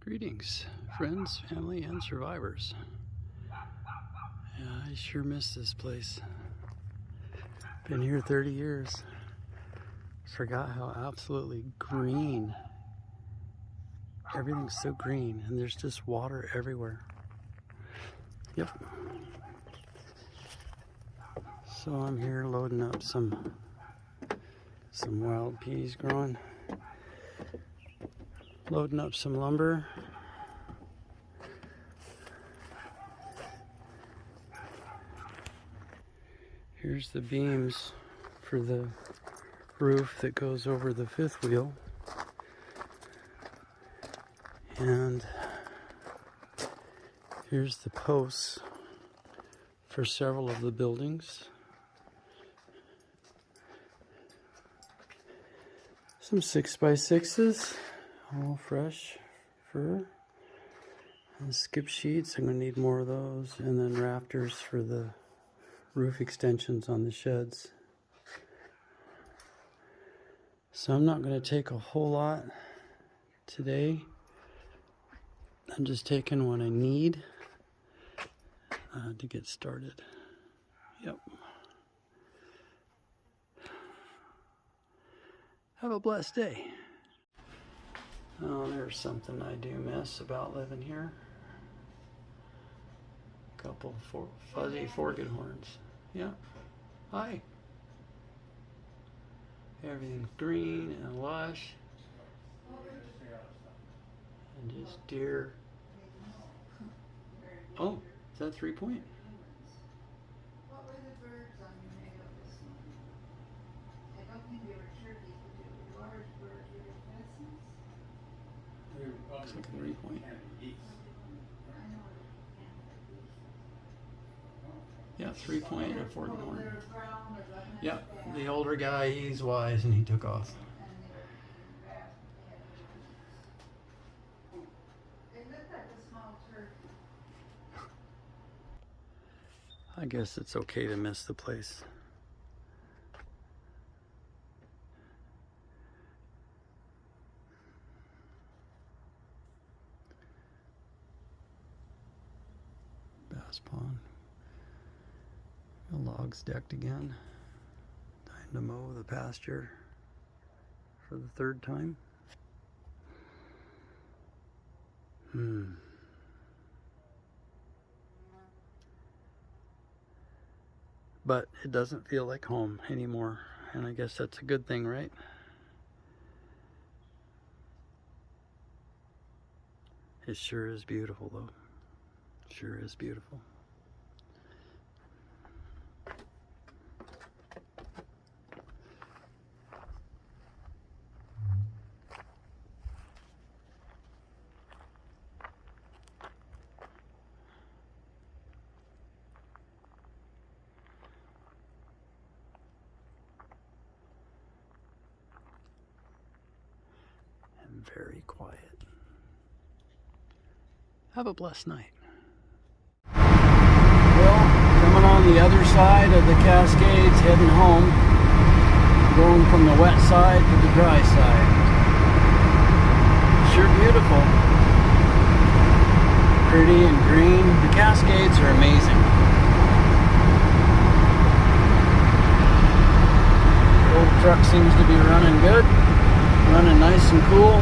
Greetings, friends, family, and survivors. Yeah, I sure miss this place. Been here 30 years. Forgot how absolutely green. Everything's so green, and there's just water everywhere. Yep. So I'm here loading up some wild peas growing. Loading up some lumber. Here's the beams for the roof that goes over the fifth wheel. And here's the posts for several of the buildings. Some 6x6s, all fresh fir. And skip sheets, I'm going to need more of those. And then rafters for the roof extensions on the sheds. So I'm not going to take a whole lot today. I'm just taking what I need to get started. Yep. Have a blessed day. Oh, there's something I do miss about living here. A couple fuzzy forked horns. Yeah. Hi. Everything's green and lush. And just deer. Oh, is that 3 point? What were the birds on your nail this morning? I don't think they were turkeys, but they were large birds. Were they pheasants? Looks like a 3 point. I know what Yeah, 3 point and a forked they horn. were brown or like Yeah, the older guy, he's wise and he took off. and they were eating grass. They looked like a small turkey. I guess it's okay to miss the place. Bass pond. The logs decked again. Time to mow the pasture for the third time. But it doesn't feel like home anymore, and I guess that's a good thing, right? It sure is beautiful, though. Sure is beautiful. And very quiet. Have a blessed night. Well, coming on the other side of the Cascades, heading home, going from the wet side to the dry side. Sure beautiful. Pretty and green. The Cascades are amazing. The old truck seems to be running good, running nice and cool.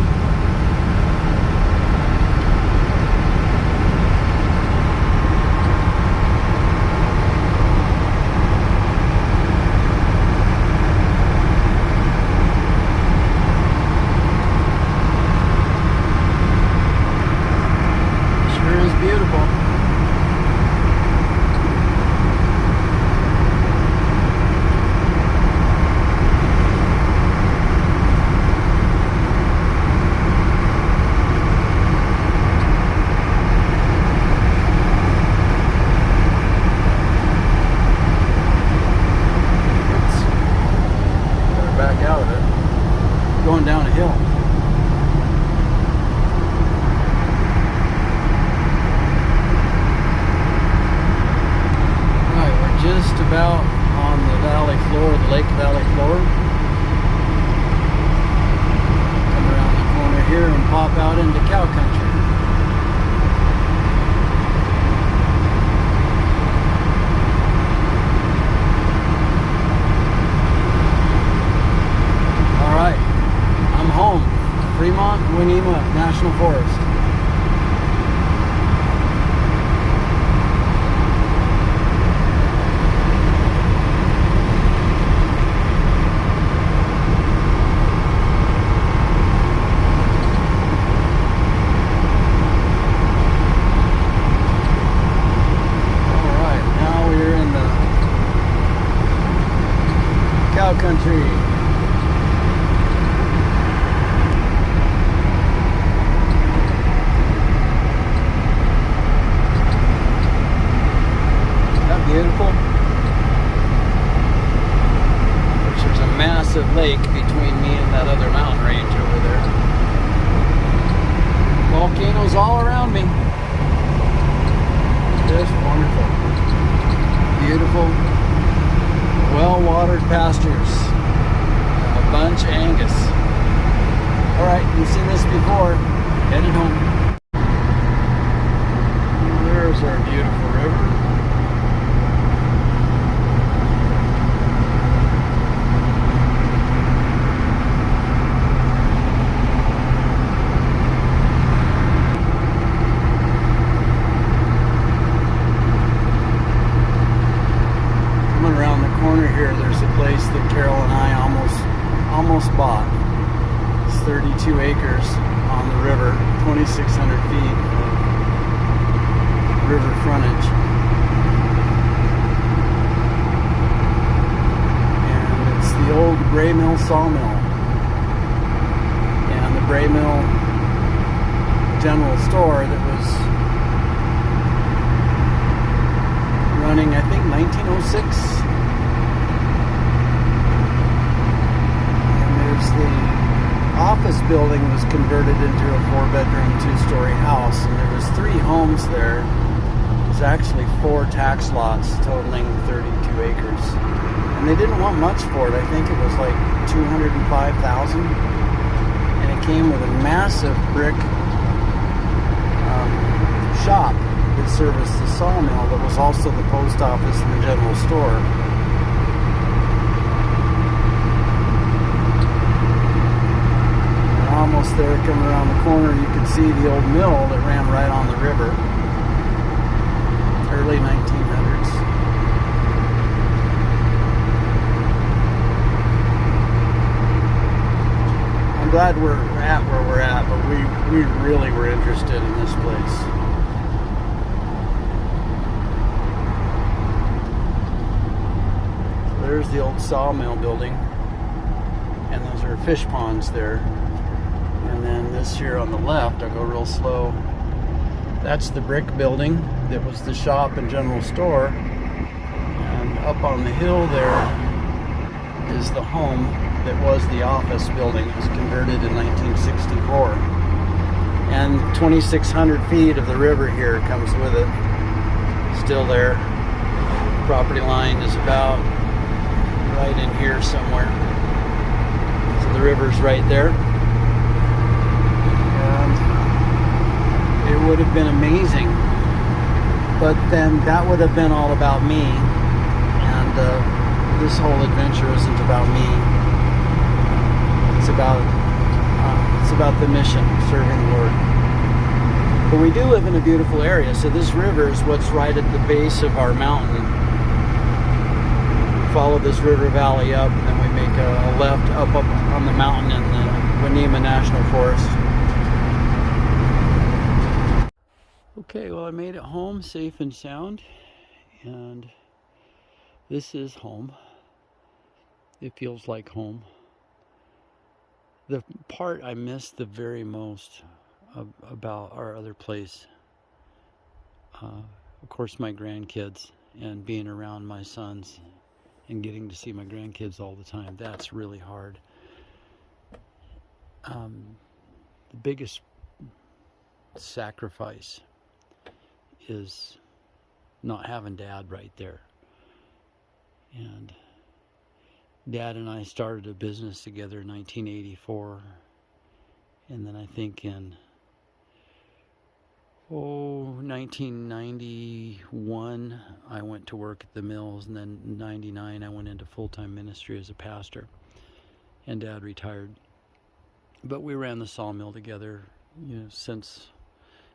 Beautiful. National Forest. Cow country. Isn't that beautiful? Which there's a massive lake between me and that other mountain range over there. Volcanoes all around me. Just wonderful. Beautiful. Well-watered pastures, a bunch of Angus. All right, you've seen this before. Headed home. There's our beautiful river. Around the corner here, there's a place that Carol and I almost bought. It's 32 acres on the river, 2,600 feet of river frontage. And it's the old Bray Mill sawmill. And the Bray Mill general store that was running, I think, 1906. The office building was converted into a 4-bedroom, 2-story house, and there was 3 homes there. There's actually 4 tax lots totaling 32 acres, and they didn't want much for it. I think it was like $205,000, and it came with a massive brick shop that serviced the sawmill that was also the post office and the general store. Almost there, coming around the corner, you can see the old mill that ran right on the river. Early 1900s. I'm glad we're at where we're at, but we really were interested in this place. So there's the old sawmill building, and those are fish ponds there. And then this here on the left, I'll go real slow, that's the brick building that was the shop and general store. And up on the hill there is the home that was the office building. It was converted in 1964. And 2,600 feet of the river here comes with it. Still there. Property line is about right in here somewhere. So the river's right there. It would have been amazing, but then that would have been all about me, and this whole adventure isn't about me. It's about the mission, serving the Lord. But we do live in a beautiful area, so this river is what's right at the base of our mountain. Follow this river valley up, and then we make a left up on the mountain in the Winnema National Forest. Okay, well, I made it home safe and sound, and this is home. It feels like home. The part I missed the very most about our other place, of course, my grandkids and being around my sons and getting to see my grandkids all the time. That's really hard. The biggest sacrifice is not having Dad right there. And Dad and I started a business together in 1984, and then I think in 1991 I went to work at the mills, and then in 99 I went into full-time ministry as a pastor, and Dad retired. But we ran the sawmill together since,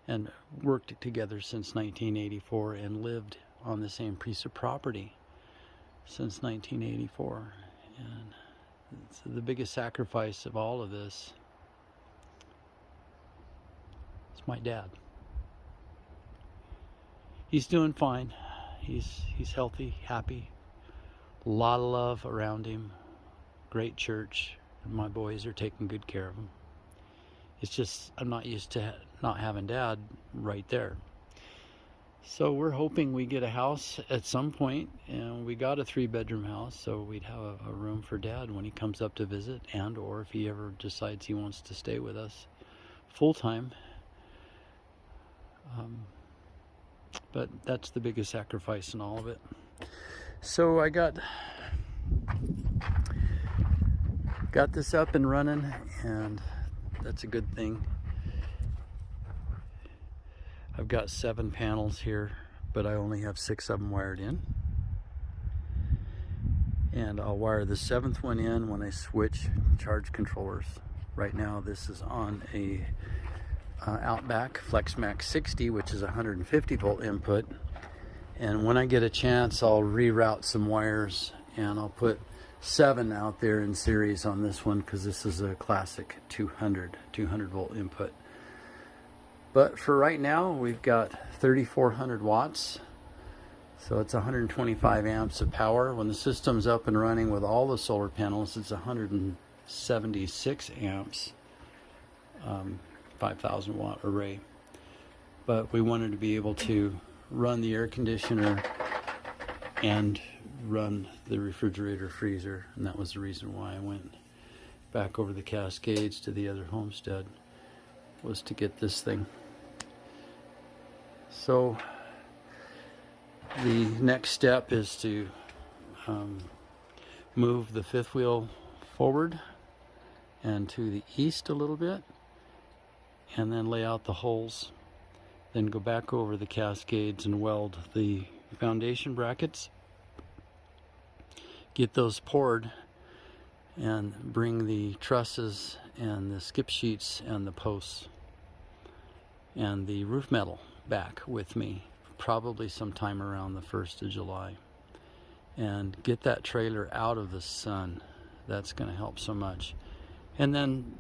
and worked together since 1984 and lived on the same piece of property since 1984. And it's the biggest sacrifice of all of this is my dad. He's doing fine. He's healthy, happy, a lot of love around him, great church, and my boys are taking good care of him. It's just I'm not used to not having Dad right there. So we're hoping we get a house at some point, and we got a 3-bedroom house, so we'd have a room for Dad when he comes up to visit, and or if he ever decides he wants to stay with us full time. But that's the biggest sacrifice in all of it. So I got this up and running, and that's a good thing. I've got 7 panels here, but I only have 6 of them wired in. And I'll wire the 7th one in when I switch charge controllers. Right now this is on a Outback FlexMax 60, which is a 150 volt input. And when I get a chance, I'll reroute some wires, and I'll put 7 out there in series on this one, because this is a classic 200 volt input. But for right now, we've got 3,400 watts, so it's 125 amps of power. When the system's up and running with all the solar panels, it's 176 amps, 5,000 watt array. But we wanted to be able to run the air conditioner and run the refrigerator freezer, and that was the reason why I went back over the Cascades to the other homestead, was to get this thing. So the next step is to move the 5th wheel forward and to the east a little bit, and then lay out the holes, then go back over the Cascades and weld the foundation brackets, get those poured, and bring the trusses and the skip sheets and the posts and the roof metal back with me, probably sometime around the 1st of July, and get that trailer out of the sun. That's going to help so much. And then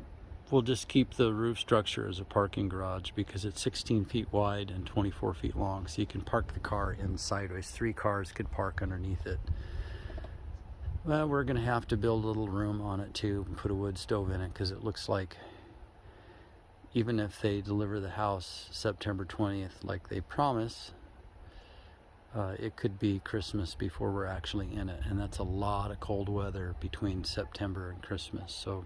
we'll just keep the roof structure as a parking garage, because it's 16 feet wide and 24 feet long, so you can park the car in sideways. 3 cars could park underneath it. Well, we're going to have to build a little room on it too, put a wood stove in it, because it looks like even if they deliver the house September 20th like they promise, it could be Christmas before we're actually in it, and that's a lot of cold weather between September and Christmas. So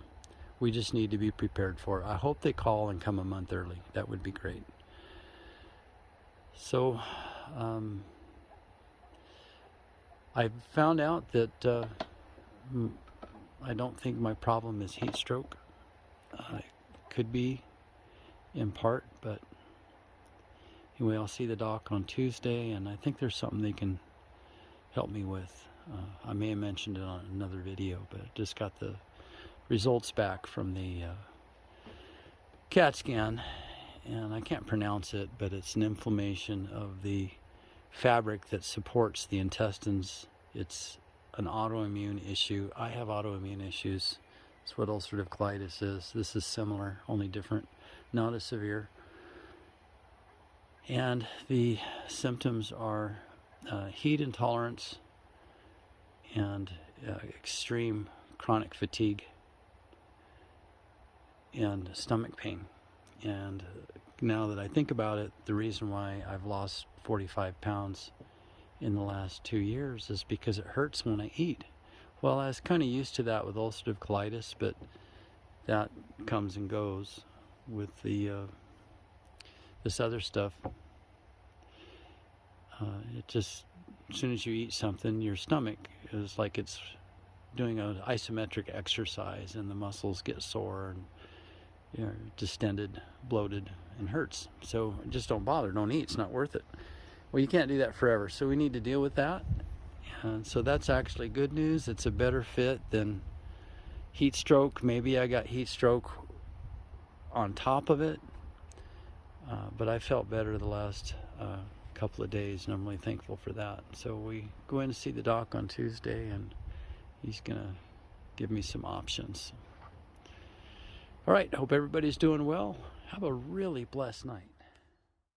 we just need to be prepared for it. I hope they call and come a month early. That would be great. So I found out that I don't think my problem is heat stroke. It could be in part, but anyway, I'll see the doc on Tuesday, and I think there's something they can help me with. I may have mentioned it on another video, but I just got the results back from the CAT scan, and I can't pronounce it, but it's an inflammation of the fabric that supports the intestines. It's an autoimmune issue. I have autoimmune issues. That's what ulcerative colitis is. This is similar, only different, not as severe. And the symptoms are heat intolerance and extreme chronic fatigue and stomach pain. And now that I think about it, the reason why I've lost 45 pounds in the last 2 years is because it hurts when I eat. Well, I was kind of used to that with ulcerative colitis, but that comes and goes with the this other stuff. It just, as soon as you eat something, your stomach is like it's doing an isometric exercise, and the muscles get sore and you're distended, bloated, and hurts. So just don't bother, don't eat, it's not worth it. Well, you can't do that forever, so we need to deal with that. And so that's actually good news. It's a better fit than heat stroke. Maybe I got heat stroke on top of it, but I felt better the last couple of days, and I'm really thankful for that. So we go in to see the doc on Tuesday, and he's gonna give me some options. All right, hope everybody's doing well. Have a really blessed night.